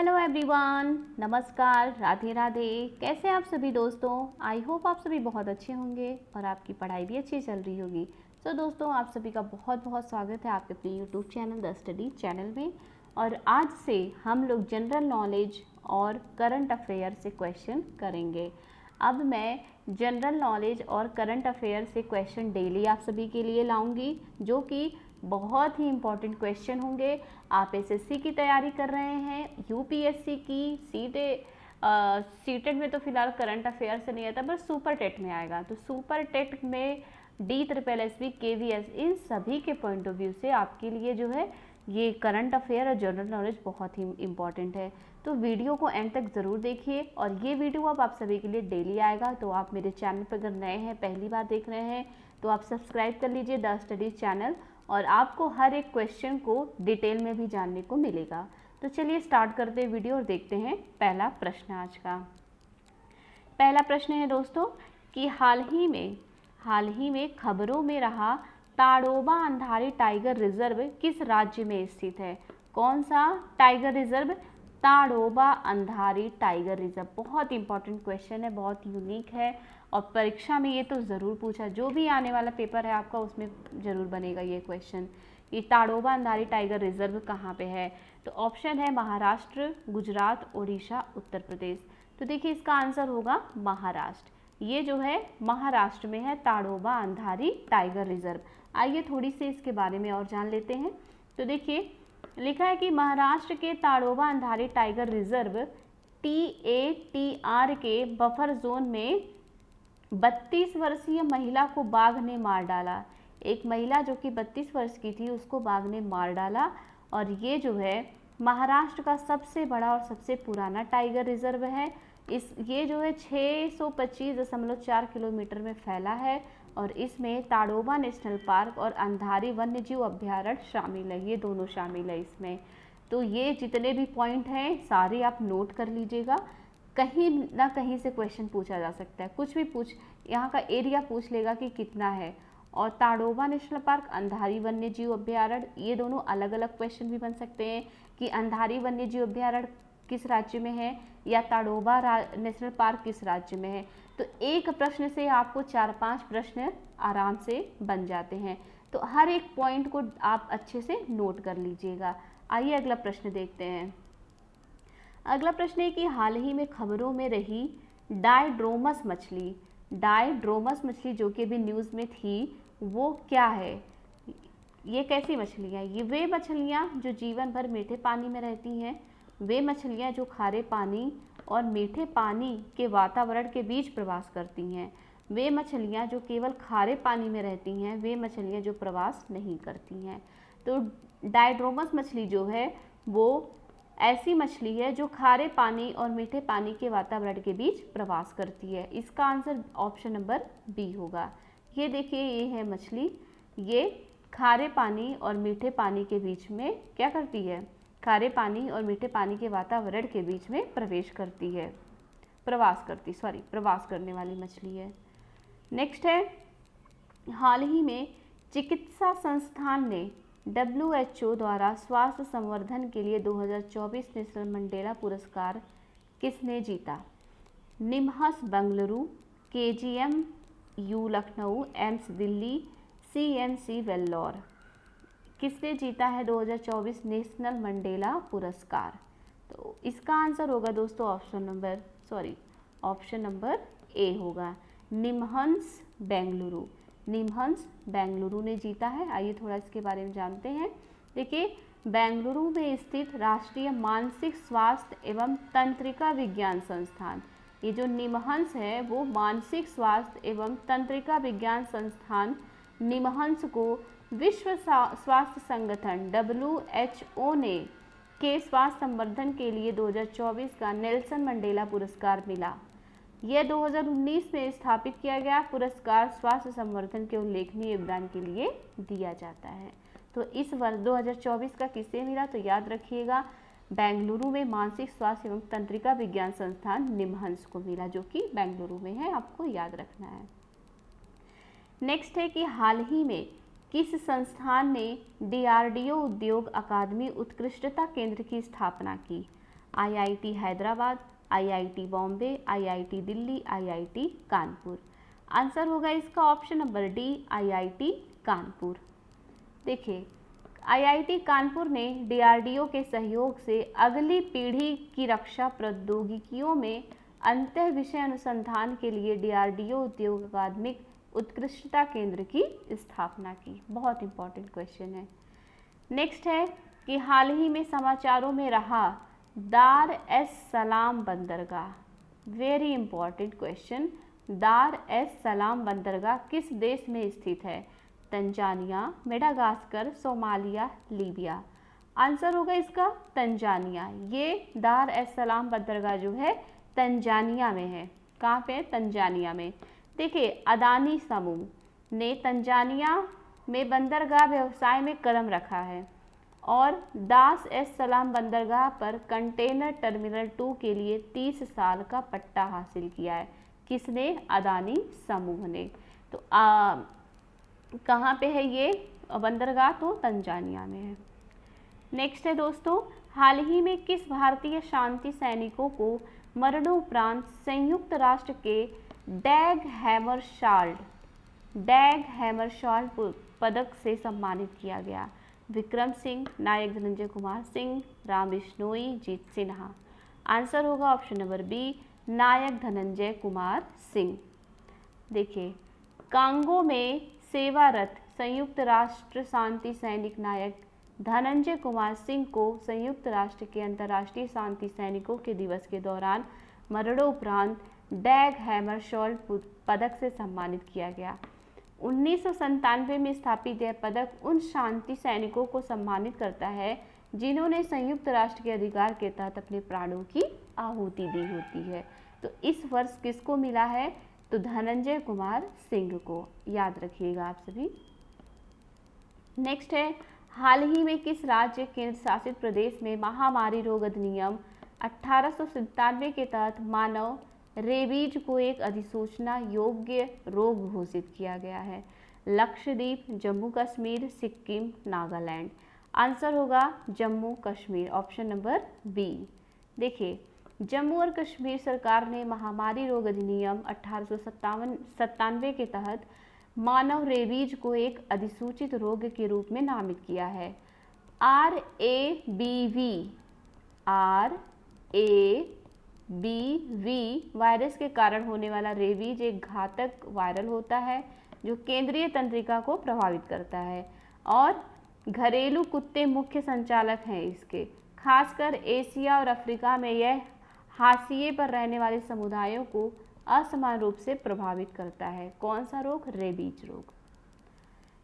Hello everyone, नमस्कार, राधे राधे। कैसे आप सभी दोस्तों? आई होप आप सभी बहुत अच्छे होंगे और आपकी पढ़ाई भी अच्छी चल रही होगी। तो दोस्तों, आप सभी का बहुत बहुत स्वागत है आपके अपने YouTube channel the study channel में। और आज से हम लोग जनरल नॉलेज और करंट अफेयर से क्वेश्चन करेंगे। अब मैं जनरल नॉलेज और करंट अफेयर से क्वेश्चन डेली आप सभी के लिए लाऊंगी, जो कि बहुत ही इम्पॉर्टेंट क्वेश्चन होंगे। आप एसएससी की तैयारी कर रहे हैं, यूपीएससी की, सीटेट में तो फिलहाल करंट अफेयर से नहीं आता, पर सुपर टेट में आएगा। तो सुपर टेट में DSSB KVS इन सभी के पॉइंट ऑफ व्यू से आपके लिए जो है ये करंट अफेयर और जनरल नॉलेज बहुत ही इम्पॉर्टेंट है। तो वीडियो को एंड तक ज़रूर देखिए। और ये वीडियो अब आप सभी के लिए डेली आएगा। तो आप मेरे चैनल पर अगर नए हैं, पहली बार देख रहे हैं, तो आप सब्सक्राइब कर लीजिए द स्टडीज चैनल, और आपको हर एक क्वेश्चन को डिटेल में भी जानने को मिलेगा। तो चलिए स्टार्ट करते हैं वीडियो और देखते हैं पहला प्रश्न आज का। पहला प्रश्न है दोस्तों कि हाल ही में खबरों में रहा ताड़ोबा अंधारी टाइगर रिजर्व किस राज्य में स्थित है? कौन सा tiger reserve? Tadoba Andhari tiger reserve. बहुत इंपॉर्टेंट क्वेश्चन है, बहुत यूनिक है, और परीक्षा में ये तो ज़रूर पूछा, जो भी आने वाला पेपर है आपका उसमें ज़रूर बनेगा ये क्वेश्चन। ये ताड़ोबा अंधारी टाइगर रिजर्व कहाँ पे है? तो ऑप्शन है महाराष्ट्र, गुजरात, उड़ीसा, उत्तर प्रदेश। तो देखिए इसका आंसर होगा महाराष्ट्र। ये जो है महाराष्ट्र में है ताड़ोबा अंधारी टाइगर रिजर्व। आइए थोड़ी सी इसके बारे में और जान लेते हैं। तो देखिए लिखा है कि महाराष्ट्र के Tadoba Andhari tiger reserve TATR के बफर जोन में 32 वर्षीय महिला को बाघ ने मार डाला। एक महिला जो कि 32 वर्ष की थी, उसको बाघ ने मार डाला। और ये जो है महाराष्ट्र का सबसे बड़ा और सबसे पुराना टाइगर रिजर्व है। ये जो है 625.4 किलोमीटर में फैला है, और इसमें ताड़ोबा नेशनल पार्क और अंधारी वन्यजीव अभ्यारण्य शामिल है। ये दोनों शामिल है इसमें। तो ये जितने भी पॉइंट हैं सारे आप नोट कर लीजिएगा, कहीं ना कहीं से क्वेश्चन पूछा जा सकता है। कुछ भी यहाँ का एरिया पूछ लेगा कि कितना है। और ताड़ोबा नेशनल पार्क, अंधारी वन्यजीव अभ्यारण्य, ये दोनों अलग अलग क्वेश्चन भी बन सकते हैं कि अंधारी वन्यजीव अभ्यारण्य किस राज्य में है या ताड़ोबा नेशनल पार्क किस राज्य में है। तो एक प्रश्न से आपको 4-5 प्रश्न आराम से बन जाते हैं। तो हर एक पॉइंट को आप अच्छे से नोट कर लीजिएगा। आइए अगला प्रश्न देखते हैं। अगला प्रश्न है कि हाल ही में खबरों में रही डायड्रोमस मछली जो कि अभी न्यूज़ में थी, वो क्या है? ये कैसी मछलियाँ? ये वे मछलियाँ जो जीवन भर मीठे पानी में रहती हैं, वे मछलियाँ जो खारे पानी और मीठे पानी के वातावरण के बीच प्रवास करती हैं, वे मछलियाँ जो केवल खारे पानी में रहती हैं, वे मछलियाँ जो प्रवास नहीं करती हैं। तो डायड्रोमस मछली जो है वो ऐसी मछली है जो खारे पानी और मीठे पानी के वातावरण के बीच प्रवास करती है। इसका आंसर ऑप्शन नंबर बी होगा। ये देखिए, ये है मछली, ये खारे पानी और मीठे पानी के बीच में क्या करती है? खारे पानी और मीठे पानी के वातावरण के बीच में प्रवास करने वाली मछली है। नेक्स्ट है, हाल ही में चिकित्सा संस्थान ने WHO द्वारा स्वास्थ्य संवर्धन के लिए 2024 नेशनल मंडेला पुरस्कार किसने जीता? NIMHANS Bengaluru, KGMU Lucknow, AIIMS Delhi, CMC Vellore. किसने जीता है 2024 नेशनल मंडेला पुरस्कार? तो इसका आंसर होगा दोस्तों ऑप्शन नंबर ए होगा, निम्हस बेंगलुरु ने जीता है। आइए थोड़ा इसके बारे में जानते हैं। देखिए, बेंगलुरु में स्थित राष्ट्रीय मानसिक स्वास्थ्य एवं तंत्रिका विज्ञान संस्थान, ये जो निम्हंस है वो मानसिक स्वास्थ्य एवं तंत्रिका विज्ञान संस्थान निम्हंस को विश्व स्वास्थ्य संगठन WHO ने के स्वास्थ्य संवर्धन के लिए 2024 का नेल्सन मंडेला पुरस्कार मिला। यह 2019 में स्थापित किया गया पुरस्कार स्वास्थ्य संवर्धन के उल्लेखनीय योगदान के लिए दिया जाता है। तो इस वर्ष 2024 का किसे मिला? तो याद रखिएगा, बेंगलुरु में मानसिक स्वास्थ्य एवं तंत्रिका विज्ञान संस्थान निम्हंस को मिला, जो कि बेंगलुरु में है, आपको याद रखना है। नेक्स्ट है कि हाल ही में किस संस्थान ने DRDO उद्योग अकादमी उत्कृष्टता केंद्र की स्थापना की? IIT Hyderabad, IIT Bombay, IIT Delhi, IIT Kanpur. Answer होगा इसका option number D, IIT Kanpur. देखिए, IIT कानपुर ने DRDO के सहयोग से अगली पीढ़ी की रक्षा प्रौद्योगिकियों में अंतः विषय अनुसंधान के लिए DRDO उद्योग अकादमिक उत्कृष्टता केंद्र की स्थापना की। बहुत इंपॉर्टेंट क्वेश्चन है। नेक्स्ट है कि हाल ही में समाचारों में रहा दार एस सलाम बंदरगाह। Very important question. दार एस सलाम बंदरगाह किस देश में स्थित है? Tanzania, Madagascar, Somalia, Libya. Answer होगा इसका तंजानिया। ये दार एस सलाम बंदरगाह जो है तंजानिया में है। कहाँ पे? तंजानिया में। देखिए, अदानी समूह ने तंजानिया में बंदरगाह व्यवसाय में कदम रखा है और दास एस सलाम बंदरगाह पर कंटेनर टर्मिनल 2 के लिए 30 साल का पट्टा हासिल किया है। किसने? अदानी समूह ने। तो कहाँ पे है ये बंदरगाह? तो तंजानिया में है। नेक्स्ट है दोस्तों, हाल ही में किस भारतीय शांति सैनिकों को मरणोपरांत संयुक्त राष्ट्र के डैग हैमरशॉल्ड पदक से सम्मानित किया गया? विक्रम सिंह, नायक धनंजय कुमार सिंह, राम बिश्नोई, जीत सिन्हा। आंसर होगा ऑप्शन नंबर बी, नायक धनंजय कुमार सिंह। देखिए, कांगो में सेवारत संयुक्त राष्ट्र शांति सैनिक नायक धनंजय कुमार सिंह को संयुक्त राष्ट्र के अंतर्राष्ट्रीय शांति सैनिकों के दिवस के दौरान मरणोपरांत डैग हैमरशॉल्ड पदक से सम्मानित किया गया। 1997 में स्थापित यह पदक उन शांति सैनिकों को सम्मानित करता है जिन्होंने संयुक्त राष्ट्र के अधिकार के तहत अपने प्राणों की आहुति दी होती है। तो इस वर्ष किसको मिला है? तो धनंजय कुमार सिंह को। याद रखिएगा आप सभी। नेक्स्ट है, हाल ही में किस राज्य केंद्र शासित प्रदेश में महामारी रोग अधिनियम 1897 के तहत मानव रेबीज को एक अधिसूचना योग्य रोग घोषित किया गया है? लक्षद्वीप, जम्मू कश्मीर, सिक्किम, नागालैंड। आंसर होगा Jammu Kashmir, option number B. देखिए, जम्मू और कश्मीर सरकार ने महामारी रोग अधिनियम 1897 के तहत मानव रेबीज को एक अधिसूचित रोग के रूप में नामित किया है। RABV वायरस के कारण होने वाला रेबीज एक घातक वायरल होता है जो केंद्रीय तंत्रिका को प्रभावित करता है और घरेलू कुत्ते मुख्य संचालक हैं इसके। खासकर एशिया और अफ्रीका में यह हाशिए पर रहने वाले समुदायों को असमान रूप से प्रभावित करता है। कौन सा रोग? रेबीज रोग।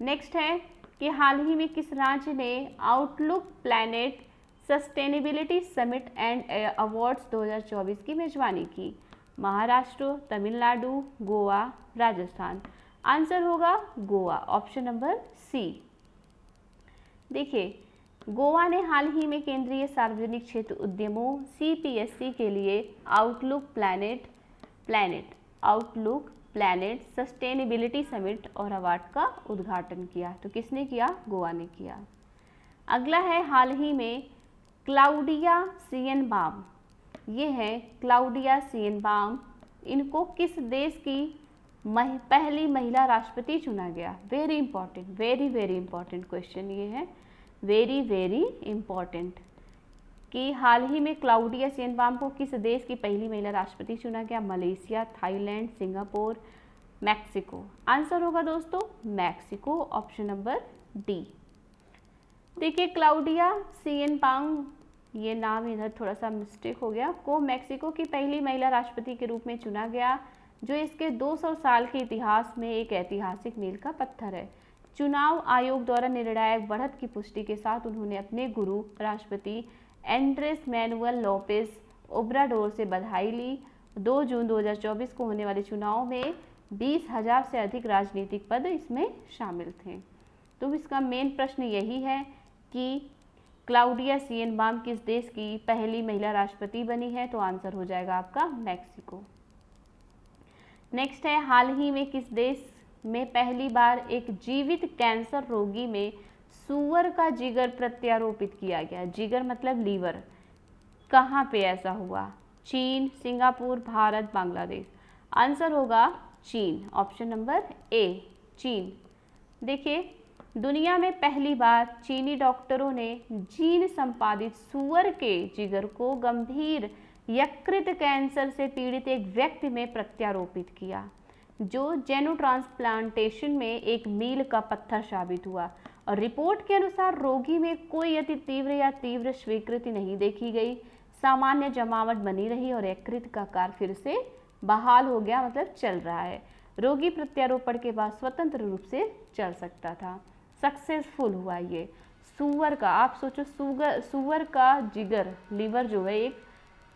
नेक्स्ट है कि हाल ही में किस राज्य ने outlook planet sustainability summit and awards 2024 की मेजबानी की? महाराष्ट्र, तमिलनाडु, गोवा, राजस्थान। आंसर होगा गोवा, ऑप्शन नंबर सी। देखिए, गोवा ने हाल ही में केंद्रीय सार्वजनिक क्षेत्र उद्यमों CPSC के लिए आउटलुक प्लैनेट सस्टेनेबिलिटी समिट और अवार्ड का उद्घाटन किया। तो किसने किया? गोवा ने किया। अगला है, हाल ही में क्लाउडिया शिएनबाम, ये है क्लाउडिया शिएनबाम, इनको किस देश की पहली महिला राष्ट्रपति चुना गया? Very important, very important question ये है, वेरी इंपॉर्टेंट कि हाल ही में क्लाउडिया शिएनबाम को किस देश की पहली महिला राष्ट्रपति चुना गया? Malaysia, Thailand, Singapore, Mexico. Answer होगा दोस्तों मैक्सिको, ऑप्शन नंबर डी। देखिए, क्लाउडिया शिएनबाम, ये नाम इधर थोड़ा सा मिस्टेक हो गया, को मैक्सिको की पहली महिला राष्ट्रपति के रूप में चुना गया जो इसके 200 साल के इतिहास में एक ऐतिहासिक मील का पत्थर है। चुनाव आयोग द्वारा निर्णायक बढ़त की पुष्टि के साथ उन्होंने अपने गुरु राष्ट्रपति एंड्रेस मैनुअल लोपेज ओब्राडोर से बधाई ली। 2 जून 2024 को होने वाले चुनाव में 20,000 से अधिक राजनीतिक पद इसमें शामिल थे। तो इसका मेन प्रश्न यही है कि क्लाउडिया शिएनबाम किस देश की पहली महिला राष्ट्रपति बनी है? तो आंसर हो जाएगा आपका मैक्सिको। नेक्स्ट है, हाल ही में किस देश में पहली बार एक जीवित कैंसर रोगी में सूअर का जिगर प्रत्यारोपित किया गया? जिगर मतलब लीवर, कहाँ पे ऐसा हुआ? चीन, सिंगापुर, भारत, बांग्लादेश। आंसर होगा चीन, ऑप्शन नंबर ए, चीन। देखिए, दुनिया में पहली बार चीनी डॉक्टरों ने जीन संपादित सुअर के जिगर को गंभीर यकृत कैंसर से पीड़ित एक व्यक्ति में प्रत्यारोपित किया, जो जेनो ट्रांसप्लांटेशन में एक मील का पत्थर साबित हुआ। और रिपोर्ट के अनुसार रोगी में कोई अति तीव्र या तीव्र स्वीकृति नहीं देखी गई, सामान्य जमावट बनी रही और यकृत का आकार फिर से बहाल हो गया, मतलब चल रहा है। रोगी प्रत्यारोपण के बाद स्वतंत्र रूप से चल सकता था। सक्सेसफुल हुआ ये। सुअर का, आप सोचो, सुअर का जिगर, लीवर जो है, एक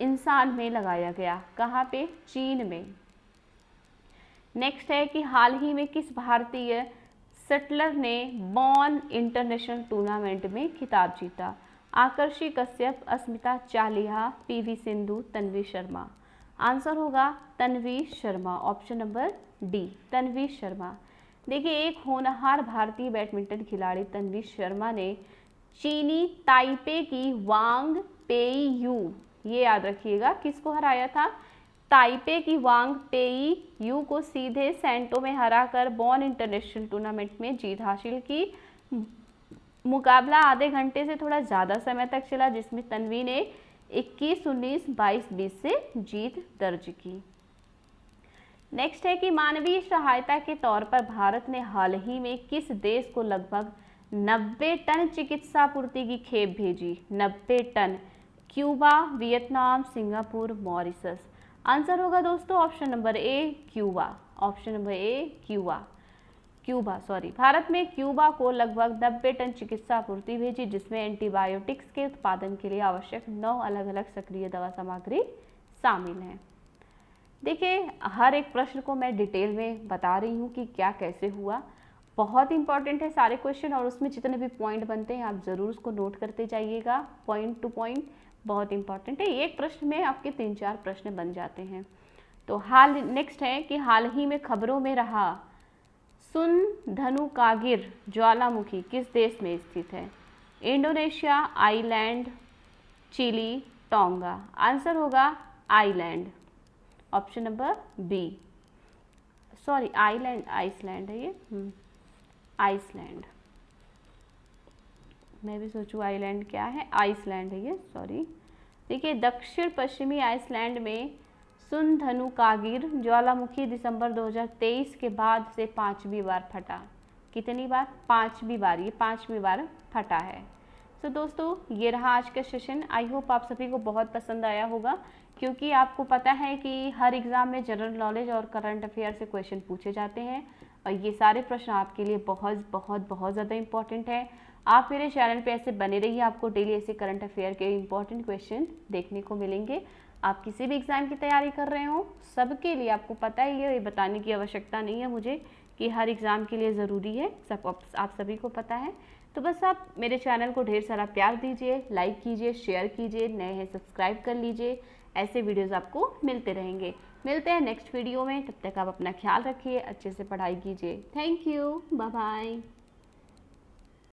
इंसान में लगाया गया। कहाँ पे? चीन में। नेक्स्ट है कि हाल ही में किस भारतीय शटलर ने बॉर्न इंटरनेशनल टूर्नामेंट में खिताब जीता? आकर्षि कश्यप, अस्मिता चालिहा, पीवी सिंधु, तन्वी शर्मा। आंसर होगा Tanvi Sharma, option number D, Tanvi Sharma. देखिए, एक होनहार भारतीय बैडमिंटन खिलाड़ी तन्वी शर्मा ने चीनी ताइपे की वांग पेई यू, ये याद रखिएगा, किसको हराया था? ताइपे की वांग पेई यू को सीधे सेंटो में हराकर बॉर्न इंटरनेशनल टूर्नामेंट में जीत हासिल की। मुकाबला आधे घंटे से थोड़ा ज़्यादा समय तक चला, जिसमें तन्वी ने 21-19, 22-20 से जीत दर्ज की। नेक्स्ट है कि मानवीय सहायता के तौर पर भारत ने हाल ही में किस देश को लगभग 90 टन चिकित्सा आपूर्ति की खेप भेजी? 90 ton. Cuba, Vietnam, Singapore, Mauritius. Answer होगा दोस्तों option number A, Cuba, option number A, Cuba sorry. Bharat में क्यूबा को लगभग 90 टन चिकित्सा आपूर्ति भेजी, जिसमें एंटीबायोटिक्स के उत्पादन के लिए आवश्यक 9 अलग अलग सक्रिय दवा सामग्री शामिल है। देखिए, हर एक प्रश्न को मैं डिटेल में बता रही हूँ कि क्या कैसे हुआ। बहुत इंपॉर्टेंट है सारे क्वेश्चन, और उसमें जितने भी पॉइंट बनते हैं आप ज़रूर उसको नोट करते जाइएगा, पॉइंट टू पॉइंट, बहुत इंपॉर्टेंट है। एक प्रश्न में आपके 3-4 प्रश्न बन जाते हैं। तो नेक्स्ट है कि हाल ही में खबरों में रहा सुन धनुकागिर ज्वालामुखी किस देश में स्थित है? Indonesia, island, Chile, Tonga. Answer होगा island, option number B, sorry island, Iceland है ये, आइसलैंड। मैं भी सोचूं आइलैंड क्या है, आइसलैंड है ये, सॉरी। देखिए, दक्षिण पश्चिमी आइसलैंड में सुन धनुकागिर ज्वालामुखी दिसंबर 2023 के बाद से 5वीं बार फटा। कितनी बार? 5वीं बार, ये 5वीं बार फटा है। तो दोस्तों, ये रहा आज का सेशन। आई होप आप सभी को बहुत पसंद आया होगा, क्योंकि आपको पता है कि हर एग्ज़ाम में जनरल नॉलेज और करंट अफेयर से क्वेश्चन पूछे जाते हैं, और ये सारे प्रश्न आपके लिए बहुत बहुत बहुत ज़्यादा इंपॉर्टेंट है। आप मेरे चैनल पे ऐसे बने रहिए, आपको डेली ऐसे करंट अफेयर के इंपॉर्टेंट क्वेश्चन देखने को मिलेंगे। आप किसी भी एग्ज़ाम की तैयारी कर रहे हो, सबके लिए आपको पता ही है, ये बताने की आवश्यकता नहीं है मुझे कि हर एग्ज़ाम के लिए ज़रूरी है, सब आप सभी को पता है। तो बस आप मेरे चैनल को ढेर सारा प्यार दीजिए, लाइक कीजिए, शेयर कीजिए, नए हैं सब्सक्राइब कर लीजिए। ऐसे वीडियोज़ आपको मिलते रहेंगे। मिलते हैं नेक्स्ट वीडियो में, तब तक आप अपना ख्याल रखिए, अच्छे से पढ़ाई कीजिए। Thank you, bye bye.